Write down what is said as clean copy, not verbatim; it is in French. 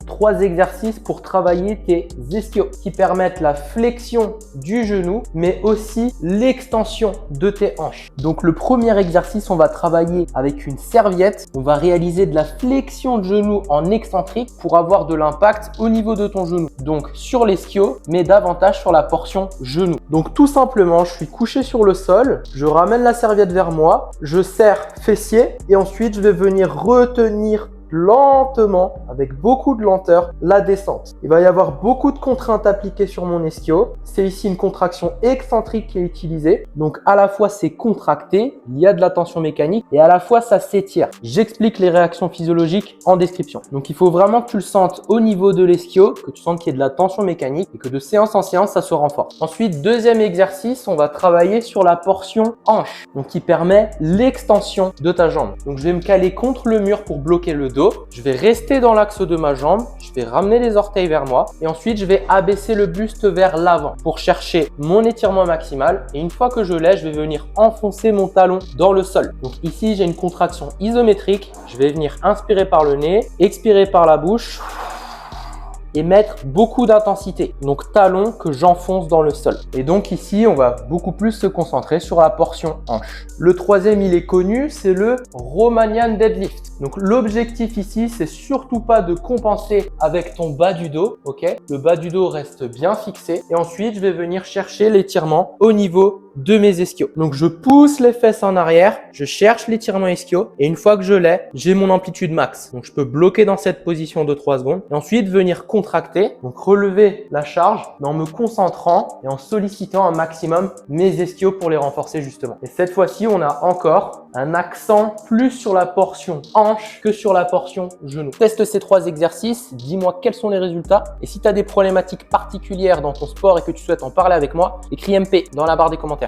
3 exercices pour travailler tes ischios qui permettent la flexion du genou, mais aussi l'extension de tes hanches. Donc, le premier exercice, on va travailler avec une serviette. On va réaliser de la flexion de genou en excentrique pour avoir de l'impact au niveau de ton genou. Donc, sur l'ischio, mais davantage sur la portion genou. Donc, tout simplement, je suis couché sur le sol. Je ramène la serviette vers moi. Je serre fessier et ensuite, je vais venir retenir lentement, avec beaucoup de lenteur, la descente. Il va y avoir beaucoup de contraintes appliquées sur mon ischio. C'est ici une contraction excentrique qui est utilisée. Donc, à la fois, c'est contracté, il y a de la tension mécanique et à la fois, ça s'étire. J'explique les réactions physiologiques en description. Donc, il faut vraiment que tu le sentes au niveau de l'ischio, que tu sentes qu'il y ait de la tension mécanique et que de séance en séance, ça se renforce. Ensuite, deuxième exercice, on va travailler sur la portion hanche, donc qui permet l'extension de ta jambe. Donc, je vais me caler contre le mur pour bloquer le dos. Je vais rester dans l'axe de ma jambe, je vais ramener les orteils vers moi et ensuite je vais abaisser le buste vers l'avant pour chercher mon étirement maximal et une fois que je l'ai, je vais venir enfoncer mon talon dans le sol. Donc ici, j'ai une contraction isométrique, je vais venir inspirer par le nez, expirer par la bouche et mettre beaucoup d'intensité. Donc talon que j'enfonce dans le sol. Et donc ici, on va beaucoup plus se concentrer sur la portion hanche. Le troisième, il est connu, c'est le Romanian deadlift. Donc l'objectif ici, c'est surtout pas de compenser avec ton bas du dos, ok? Le bas du dos reste bien fixé. Et ensuite, je vais venir chercher l'étirement au niveau de mes ischios. Donc je pousse les fesses en arrière, je cherche l'étirement ischio et une fois que je l'ai, j'ai mon amplitude max. Donc je peux bloquer dans cette position de 3 secondes et ensuite venir contracter, donc relever la charge mais en me concentrant et en sollicitant un maximum mes ischios pour les renforcer justement. Et cette fois-ci, on a encore un accent plus sur la portion hanche que sur la portion genou. Teste ces 3 exercices, dis-moi quels sont les résultats et si tu as des problématiques particulières dans ton sport et que tu souhaites en parler avec moi, écris MP dans la barre des commentaires.